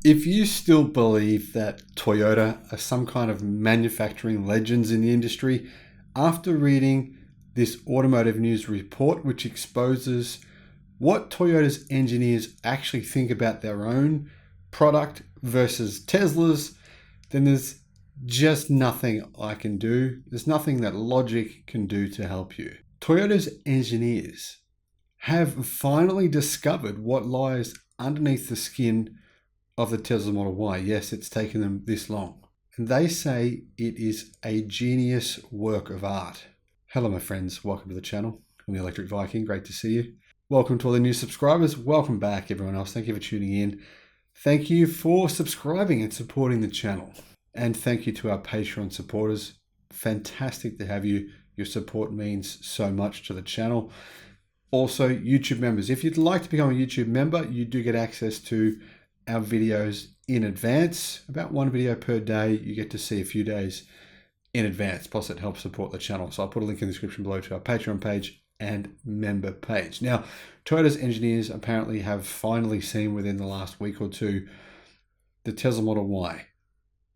If you still believe that Toyota are some kind of manufacturing legends in the industry, after reading this automotive news report, which exposes what Toyota's engineers actually think about their own product versus Tesla's, then there's just nothing I can do. There's nothing that logic can do to help you. Toyota's engineers have finally discovered what lies underneath the skin of the Tesla Model Y. Yes, it's taken them this long. And they say it is a genius work of art. Hello, my friends. Welcome to the channel. I'm the Electric Viking. Great to see you. Welcome to all the new subscribers. Welcome back, everyone else. Thank you for tuning in. Thank you for subscribing and supporting the channel. And thank you to our Patreon supporters. Fantastic to have you. Your support means so much to the channel. Also, YouTube members. If you'd like to become a YouTube member, you do get access to our videos in advance. About one video per day. You get to see a few days in advance. Plus, it helps support the channel. So I'll put a link in the description below to our Patreon page and member page. Now, Toyota's engineers apparently have finally seen within the last week or two the Tesla Model Y,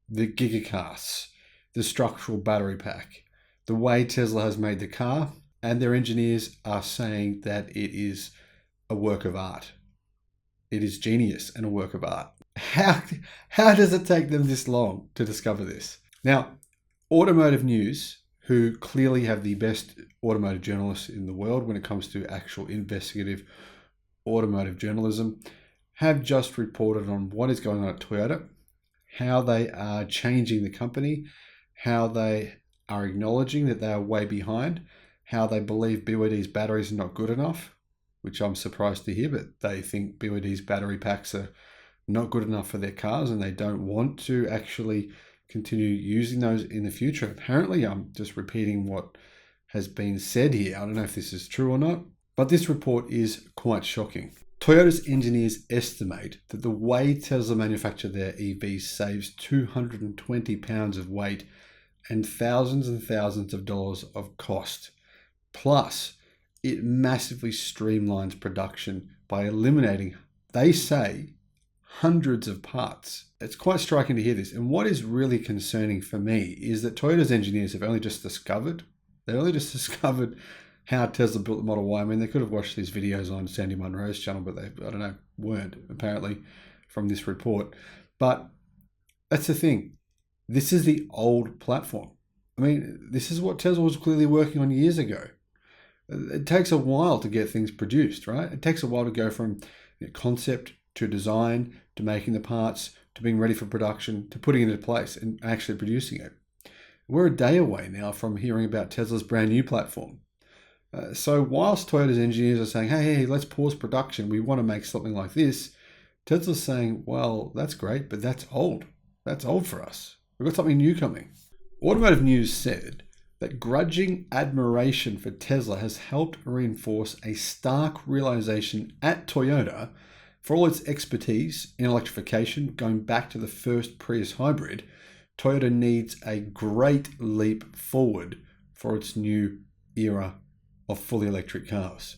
the Giga casts, the structural battery pack, the way Tesla has made the car, and their engineers are saying that it is a work of art. It is genius and a work of art. How does it take them this long to discover this? Now, Automotive News, who clearly have the best automotive journalists in the world when it comes to actual investigative automotive journalism, have just reported on what is going on at Toyota, how they are changing the company, how they are acknowledging that they are way behind, how they believe BYD's batteries are not good enough, which I'm surprised to hear, but they think BYD's battery packs are not good enough for their cars and they don't want to actually continue using those in the future. Apparently, I'm just repeating what has been said here. I don't know if this is true or not, but this report is quite shocking. Toyota's engineers estimate that the way Tesla manufacture their EVs saves 220 pounds of weight and thousands of dollars of cost. Plus, it massively streamlines production by eliminating, they say, hundreds of parts. It's quite striking to hear this. And what is really concerning for me is that Toyota's engineers have only just discovered how Tesla built the Model Y. I mean, they could have watched these videos on Sandy Munro's channel, but they, I don't know, weren't apparently from this report. But that's the thing. This is the old platform. I mean, this is what Tesla was clearly working on years ago. It takes a while to get things produced, right? It takes a while to go from concept to design, to making the parts, to being ready for production, to putting it into place and actually producing it. We're a day away now from hearing about Tesla's brand new platform. So whilst Toyota's engineers are saying, hey, let's pause production, we want to make something like this, Tesla's saying, well, that's great, but that's old. That's old for us. We've got something new coming. Automotive News said that grudging admiration for Tesla has helped reinforce a stark realization at Toyota for all its expertise in electrification, going back to the first Prius hybrid. Toyota needs a great leap forward for its new era of fully electric cars.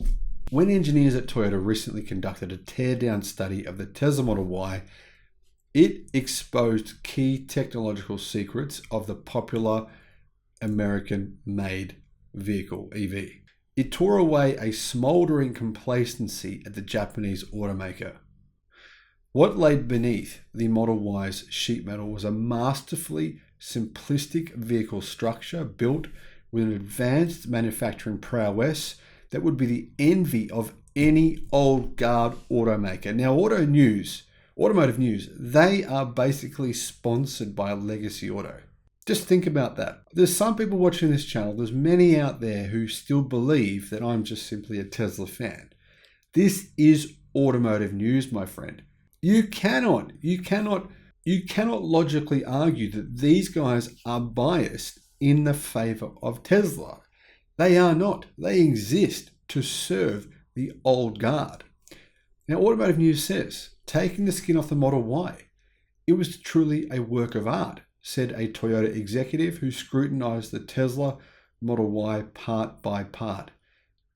When engineers at Toyota recently conducted a teardown study of the Tesla Model Y, it exposed key technological secrets of the popular American-made vehicle, EV. It tore away a smouldering complacency at the Japanese automaker. What lay beneath the Model Y's sheet metal was a masterfully simplistic vehicle structure built with an advanced manufacturing prowess that would be the envy of any old guard automaker. Now, Automotive News, they are basically sponsored by Legacy Auto. Just think about that. There's some people watching this channel, there's many out there who still believe that I'm just simply a Tesla fan. This is Automotive News, my friend. You cannot logically argue that these guys are biased in the favor of Tesla. They are not. They exist to serve the old guard. Now, Automotive News says, taking the skin off the Model Y, it was truly a work of art, said a Toyota executive who scrutinized the Tesla Model Y part by part.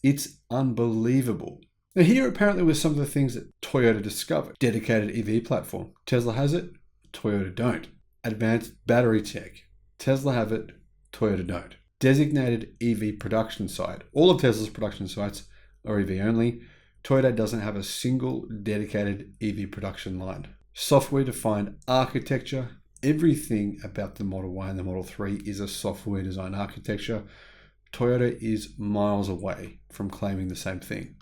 It's unbelievable. Now here apparently was some of the things that Toyota discovered. Dedicated EV platform. Tesla has it, Toyota don't. Advanced battery tech. Tesla have it, Toyota don't. Designated EV production site. All of Tesla's production sites are EV only. Toyota doesn't have a single dedicated EV production line. Software-defined architecture. Everything about the Model Y and the Model 3 is a software-defined architecture. Toyota is miles away from claiming the same thing.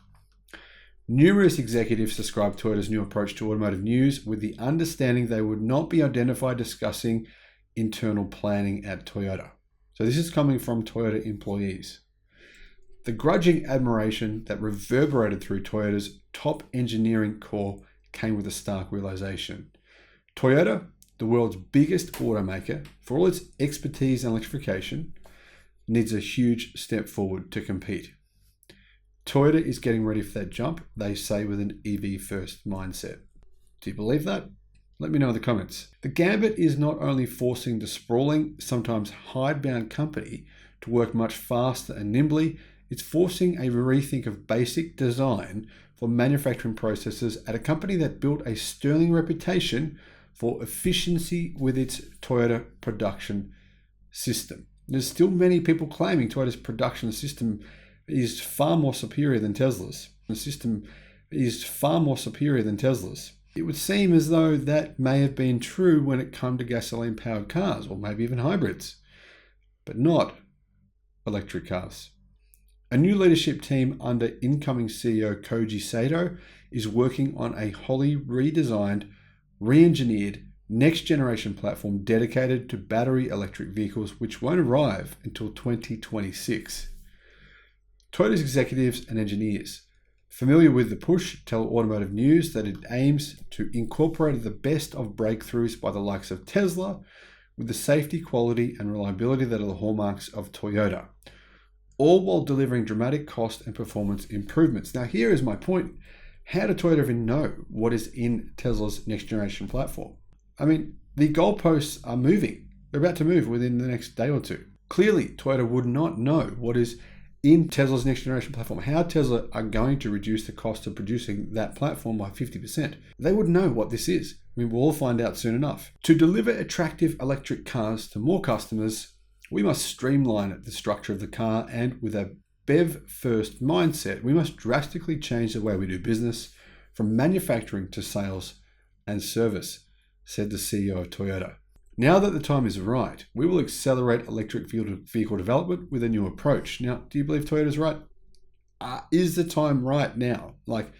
Numerous executives described Toyota's new approach to automotive news with the understanding they would not be identified discussing internal planning at Toyota. So this is coming from Toyota employees. The grudging admiration that reverberated through Toyota's top engineering core came with a stark realization. Toyota, the world's biggest automaker, for all its expertise in electrification, needs a huge step forward to compete. Toyota is getting ready for that jump, they say, with an EV-first mindset. Do you believe that? Let me know in the comments. The gambit is not only forcing the sprawling, sometimes hidebound company to work much faster and nimbly, it's forcing a rethink of basic design for manufacturing processes at a company that built a sterling reputation for efficiency with its Toyota production system. There's still many people claiming Toyota's production system is far more superior than Tesla's. The system is far more superior than Tesla's. It would seem as though that may have been true when it came to gasoline-powered cars, or maybe even hybrids, but not electric cars. A new leadership team under incoming CEO Koji Sato is working on a wholly redesigned, re-engineered, next-generation platform dedicated to battery electric vehicles, which won't arrive until 2026. Toyota's executives and engineers familiar with the push tell Automotive News that it aims to incorporate the best of breakthroughs by the likes of Tesla with the safety, quality, and reliability that are the hallmarks of Toyota, all while delivering dramatic cost and performance improvements. Now, here is my point. How did Toyota even know what is in Tesla's next generation platform? I mean, the goalposts are moving. They're about to move within the next day or two. Clearly, Toyota would not know what is in Tesla's next generation platform, how Tesla are going to reduce the cost of producing that platform by 50%. They would know what this is. I mean, we'll all find out soon enough. To deliver attractive electric cars to more customers, we must streamline the structure of the car, and with a BEV-first mindset, we must drastically change the way we do business from manufacturing to sales and service, said the CEO of Toyota. Now that the time is right, we will accelerate electric vehicle development with a new approach. Now, do you believe Toyota's right? Is the time right now? Like,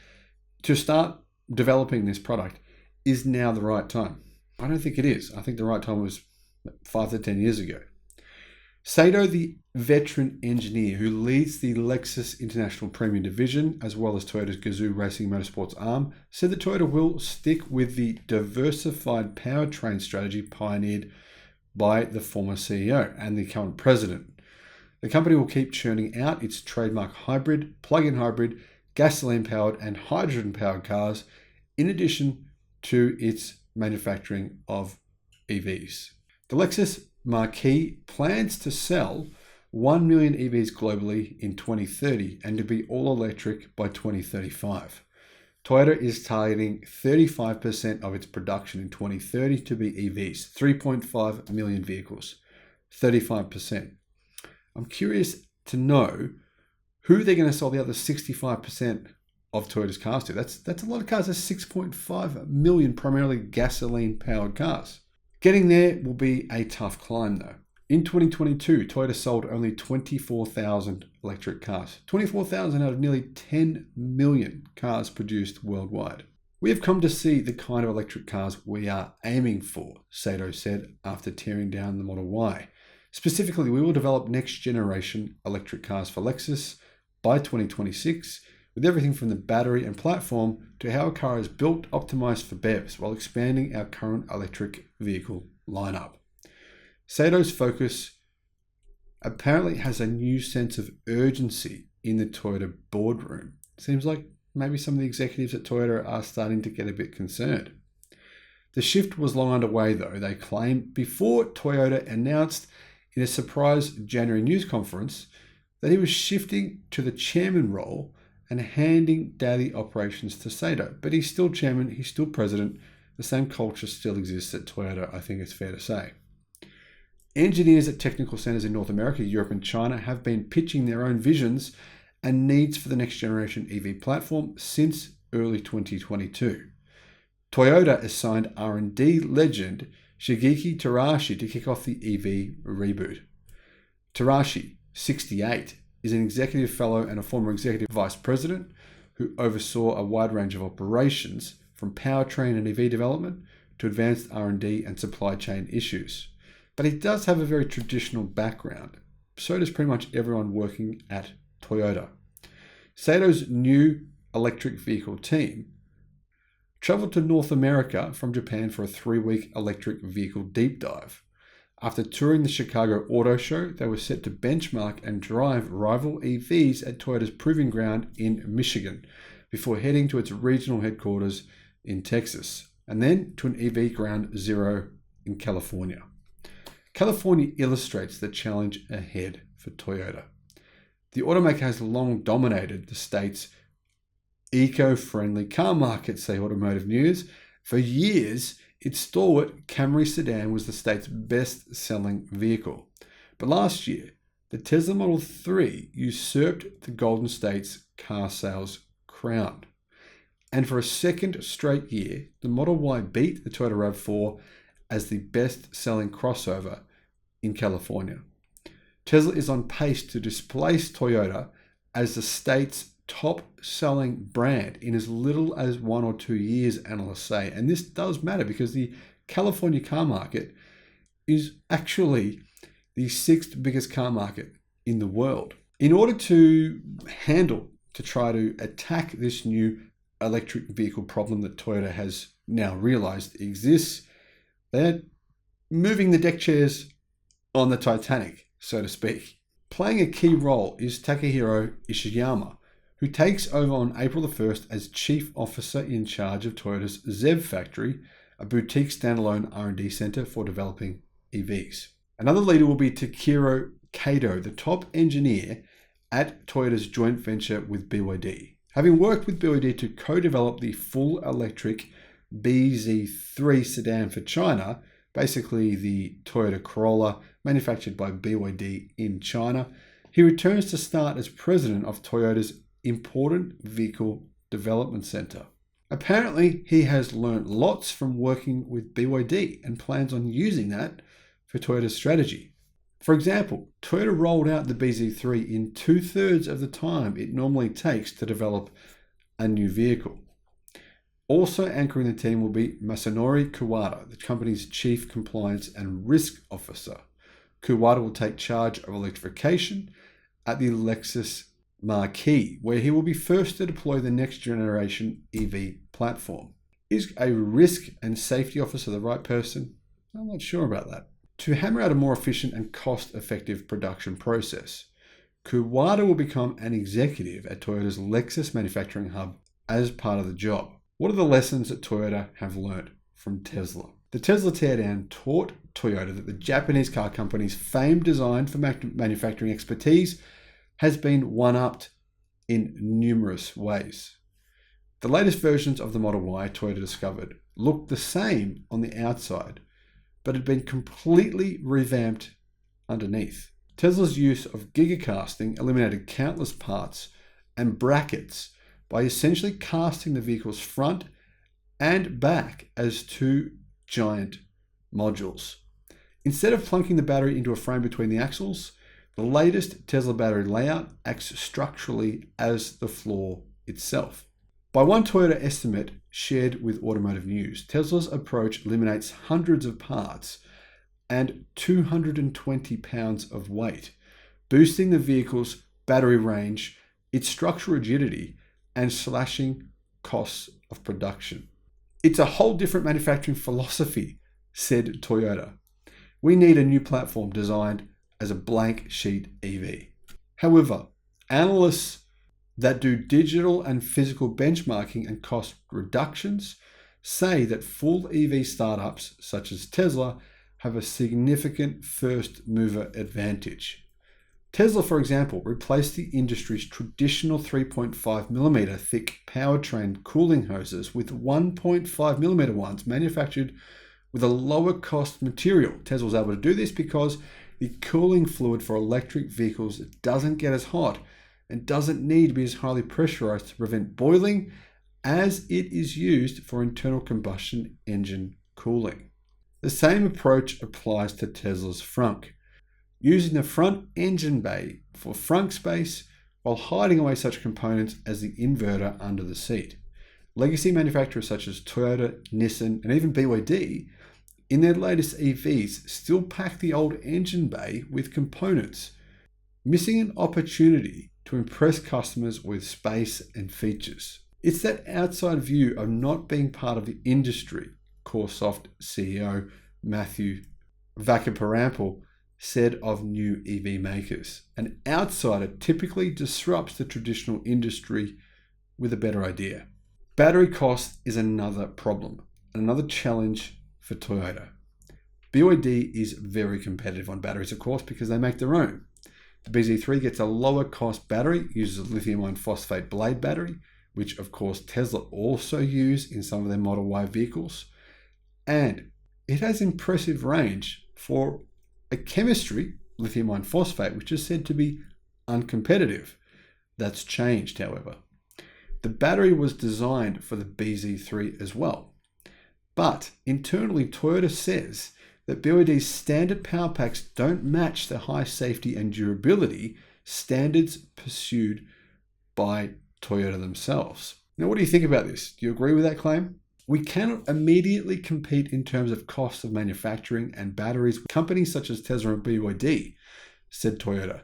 to start developing this product, is now the right time? I don't think it is. I think the right time was 5 to 10 years ago. Sato, the veteran engineer who leads the Lexus International Premium Division, as well as Toyota's Gazoo Racing Motorsports arm, said that Toyota will stick with the diversified powertrain strategy pioneered by the former CEO and the current president. The company will keep churning out its trademark hybrid, plug-in hybrid, gasoline-powered and hydrogen-powered cars, in addition to its manufacturing of EVs. The Lexus Marquis plans to sell 1 million EVs globally in 2030 and to be all electric by 2035. Toyota is targeting 35% of its production in 2030 to be EVs, 3.5 million vehicles, 35%. I'm curious to know who they're going to sell the other 65% of Toyota's cars to. That's a lot of cars. That's 6.5 million primarily gasoline-powered cars. Getting there will be a tough climb though. In 2022, Toyota sold only 24,000 electric cars. 24,000 out of nearly 10 million cars produced worldwide. We have come to see the kind of electric cars we are aiming for, Sato said after tearing down the Model Y. Specifically, we will develop next generation electric cars for Lexus by 2026, with everything from the battery and platform to how a car is built, optimized for BEVs, while expanding our current electric vehicle lineup. Sato's focus apparently has a new sense of urgency in the Toyota boardroom. Seems like maybe some of the executives at Toyota are starting to get a bit concerned. The shift was long underway though, they claim, before Toyota announced in a surprise January news conference that he was shifting to the chairman role and handing daily operations to Sato. But he's still chairman, he's still president. The same culture still exists at Toyota, I think it's fair to say. Engineers at technical centers in North America, Europe, and China have been pitching their own visions and needs for the next generation EV platform since early 2022. Toyota assigned R&D legend Shigeaki Terashi to kick off the EV reboot. Terashi, 68, is an executive fellow and a former executive vice president who oversaw a wide range of operations from powertrain and EV development to advanced R&D and supply chain issues. But he does have a very traditional background. So does pretty much everyone working at Toyota. Sato's new electric vehicle team traveled to North America from Japan for a 3-week electric vehicle deep dive. After touring the Chicago Auto Show, they were set to benchmark and drive rival EVs at Toyota's proving ground in Michigan before heading to its regional headquarters in Texas, and then to an EV ground zero in California. California illustrates the challenge ahead for Toyota. The automaker has long dominated the state's eco-friendly car market, say Automotive News. For years, its stalwart Camry sedan was the state's best-selling vehicle. But last year, the Tesla Model 3 usurped the Golden State's car sales crown. And for a second straight year, the Model Y beat the Toyota RAV4 as the best-selling crossover in California. Tesla is on pace to displace Toyota as the state's top-selling brand in as little as 1 or 2 years, analysts say. And this does matter because the California car market is actually the 6th biggest car market in the world. In order to try to attack this new electric vehicle problem that Toyota has now realized exists, they're moving the deck chairs on the Titanic, so to speak. Playing a key role is Takahiro Ishiyama, who takes over on April the 1st as Chief Officer in charge of Toyota's ZEV factory, a boutique standalone R&D center for developing EVs. Another leader will be Takiro Kato, the top engineer at Toyota's joint venture with BYD. Having worked with BYD to co-develop the full electric BZ3 sedan for China, basically the Toyota Corolla manufactured by BYD in China, he returns to start as president of Toyota's Important Vehicle Development Center. Apparently, he has learned lots from working with BYD and plans on using that for Toyota's strategy. For example, Toyota rolled out the BZ3 in 2/3 of the time it normally takes to develop a new vehicle. Also anchoring the team will be Masanori Kuwata, the company's Chief Compliance and Risk Officer. Kuwata will take charge of electrification at the Lexus Marquee, where he will be first to deploy the next generation EV platform. Is a risk and safety officer the right person? I'm not sure about that. To hammer out a more efficient and cost-effective production process, Kuwata will become an executive at Toyota's Lexus manufacturing hub as part of the job. What are the lessons that Toyota have learned from Tesla? The Tesla teardown taught Toyota that the Japanese car company's famed design for manufacturing expertise has been one-upped in numerous ways. The latest versions of the Model Y Toyota discovered looked the same on the outside, but had been completely revamped underneath. Tesla's use of gigacasting eliminated countless parts and brackets by essentially casting the vehicle's front and back as two giant modules. Instead of plunking the battery into a frame between the axles, the latest Tesla battery layout acts structurally as the floor itself. By one Toyota estimate shared with Automotive News, Tesla's approach eliminates hundreds of parts and 220 pounds of weight, boosting the vehicle's battery range, its structural rigidity, and slashing costs of production. It's a whole different manufacturing philosophy, said Toyota. We need a new platform designed as a blank sheet EV. However, analysts that do digital and physical benchmarking and cost reductions say that full EV startups such as Tesla have a significant first mover advantage. Tesla, for example, replaced the industry's traditional 3.5mm thick powertrain cooling hoses with 1.5mm ones manufactured with a lower cost material. Tesla was able to do this because the cooling fluid for electric vehicles doesn't get as hot and doesn't need to be as highly pressurized to prevent boiling as it is used for internal combustion engine cooling. The same approach applies to Tesla's frunk, using the front engine bay for frunk space while hiding away such components as the inverter under the seat. Legacy manufacturers such as Toyota, Nissan, and even BYD in their latest EVs still pack the old engine bay with components, missing an opportunity to impress customers with space and features. It's that outside view of not being part of the industry, CoreSoft CEO Matthew Vakaparampil said of new EV makers. An outsider typically disrupts the traditional industry with a better idea. Battery cost is another problem, another challenge for Toyota. BYD is very competitive on batteries, of course, because they make their own. The BZ3 gets a lower cost battery, uses a lithium iron phosphate blade battery, which of course Tesla also use in some of their Model Y vehicles. And it has impressive range for a chemistry, lithium iron phosphate, which is said to be uncompetitive. That's changed, however. The battery was designed for the BZ3 as well. But internally, Toyota says that BYD's standard power packs don't match the high safety and durability standards pursued by Toyota themselves. Now, what do you think about this? Do you agree with that claim? We cannot immediately compete in terms of cost of manufacturing and batteries with companies such as Tesla and BYD, said Toyota.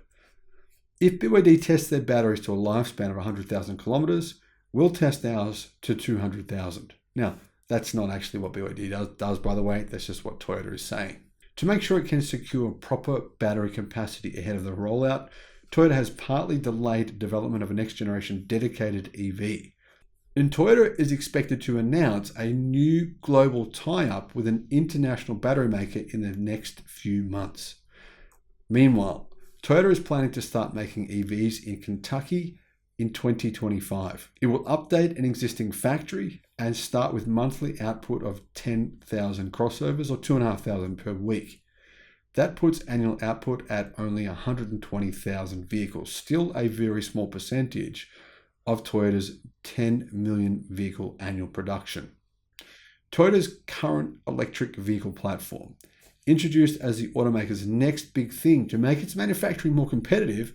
If BYD tests their batteries to a lifespan of 100,000 kilometers, we'll test ours to 200,000. Now, that's not actually what BYD does, by the way. That's just what Toyota is saying. To make sure it can secure proper battery capacity ahead of the rollout, Toyota has partly delayed development of a next generation dedicated EV. And Toyota is expected to announce a new global tie-up with an international battery maker in the next few months. Meanwhile, Toyota is planning to start making EVs in Kentucky in 2025. It will update an existing factory and start with monthly output of 10,000 crossovers or 2,500 per week. That puts annual output at only 120,000 vehicles, still a very small percentage of Toyota's 10 million vehicle annual production. Toyota's current electric vehicle platform, introduced as the automaker's next big thing to make its manufacturing more competitive,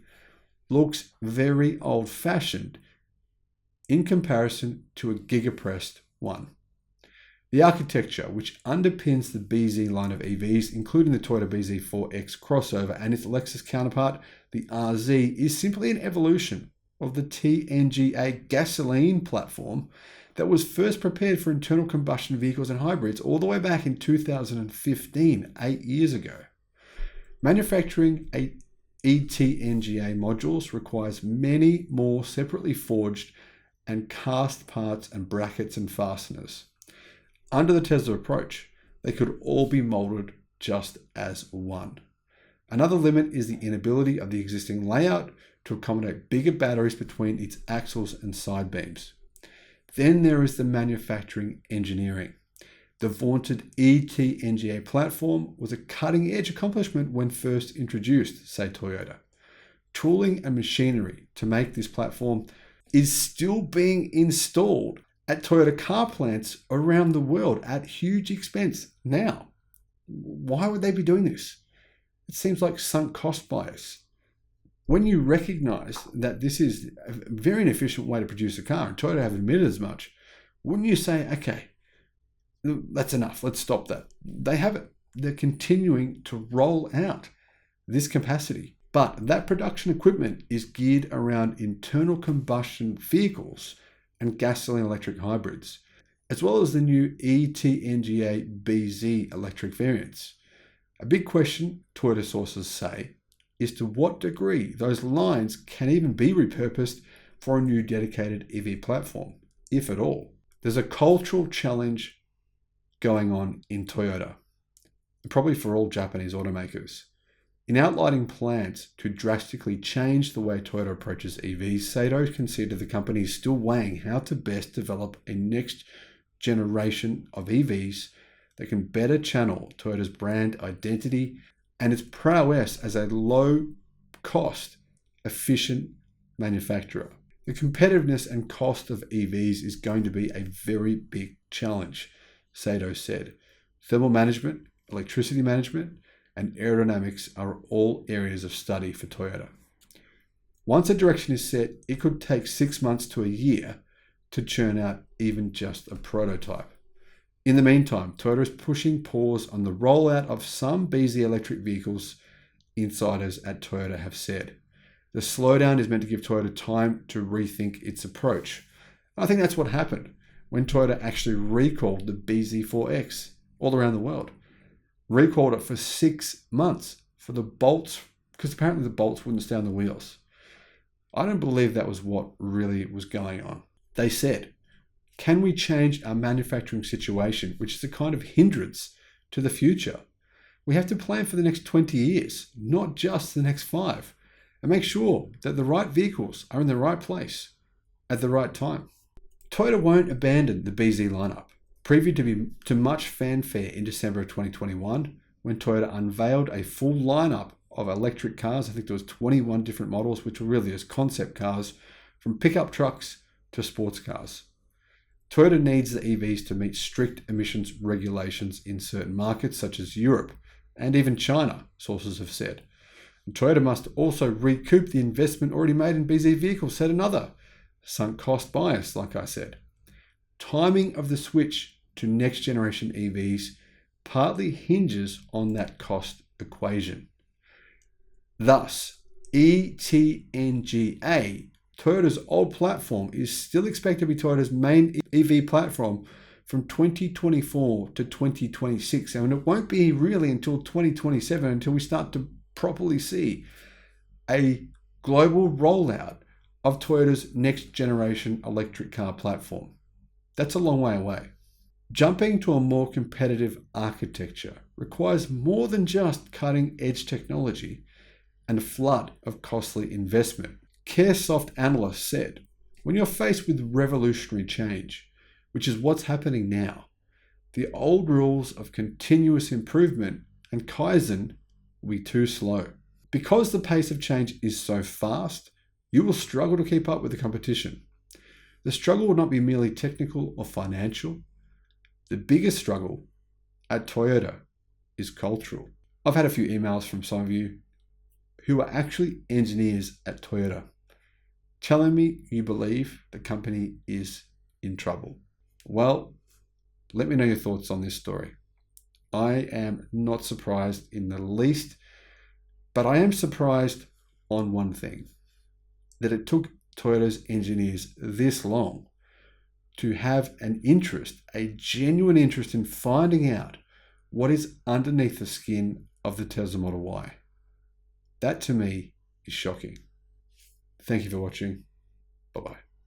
looks very old-fashioned in comparison to a giga-pressed one. The architecture, which underpins the BZ line of EVs, including the Toyota BZ4X crossover and its Lexus counterpart, the RZ, is simply an evolution of the TNGA gasoline platform that was first prepared for internal combustion vehicles and hybrids all the way back in 2015, 8 years ago. Manufacturing ETNGA modules requires many more separately forged and cast parts and brackets and fasteners. Under the Tesla approach, they could all be molded just as one. Another limit is the inability of the existing layout to accommodate bigger batteries between its axles and side beams. Then there is the manufacturing engineering. The vaunted ETNGA platform was a cutting-edge accomplishment when first introduced, say Toyota. Tooling and machinery to make this platform is still being installed at Toyota car plants around the world at huge expense now. Why would they be doing this? It seems like sunk cost bias. When you recognize that this is a very inefficient way to produce a car, and Toyota have admitted as much, wouldn't you say, okay, that's enough, let's stop that? They haven't. They're continuing to roll out this capacity. But that production equipment is geared around internal combustion vehicles and gasoline electric hybrids, as well as the new ETNGA BZ electric variants. A big question, Toyota sources say, is to what degree those lines can even be repurposed for a new dedicated EV platform, if at all. There's a cultural challenge going on in Toyota, and probably for all Japanese automakers. In outlining plans to drastically change the way Toyota approaches EVs, Sato conceded the company is still weighing how to best develop a next generation of EVs that can better channel Toyota's brand identity and its prowess as a low-cost, efficient manufacturer. The competitiveness and cost of EVs is going to be a very big challenge, Sato said. Thermal management, electricity management, and aerodynamics are all areas of study for Toyota. Once a direction is set, it could take 6 months to a year to churn out even just a prototype. In the meantime, Toyota is pushing pause on the rollout of some BZ electric vehicles, insiders at Toyota have said. The slowdown is meant to give Toyota time to rethink its approach. I think that's what happened when Toyota actually recalled the BZ4X all around the world. Recalled it for 6 months for the bolts, because apparently the bolts wouldn't stay on the wheels. I don't believe that was what really was going on. They said, can we change our manufacturing situation, which is a kind of hindrance to the future? We have to plan for the next 20 years, not just the next 5, and make sure that the right vehicles are in the right place at the right time. Toyota won't abandon the BZ lineup, previewed to much fanfare in December of 2021, when Toyota unveiled a full lineup of electric cars. I think there was 21 different models, which were really just concept cars, from pickup trucks to sports cars. Toyota needs the EVs to meet strict emissions regulations in certain markets, such as Europe and even China, sources have said. And Toyota must also recoup the investment already made in BZ vehicles, said another. Sunk cost bias, like I said. Timing of the switch to next generation EVs partly hinges on that cost equation. Thus, ETNGA, Toyota's old platform, is still expected to be Toyota's main EV platform from 2024 to 2026, and it won't be really until 2027 until we start to properly see a global rollout of Toyota's next generation electric car platform. That's a long way away. Jumping to a more competitive architecture requires more than just cutting-edge technology and a flood of costly investment. Caresoft analysts said, when you're faced with revolutionary change, which is what's happening now, the old rules of continuous improvement and Kaizen will be too slow. Because the pace of change is so fast, you will struggle to keep up with the competition. The struggle will not be merely technical or financial. The biggest struggle at Toyota is cultural. I've had a few emails from some of you who are actually engineers at Toyota telling me you believe the company is in trouble. Well, let me know your thoughts on this story. I am not surprised in the least, but I am surprised on one thing, that it took Toyota's engineers this long to have an interest, a genuine interest in finding out what is underneath the skin of the Tesla Model Y. That to me is shocking. Thank you for watching. Bye-bye.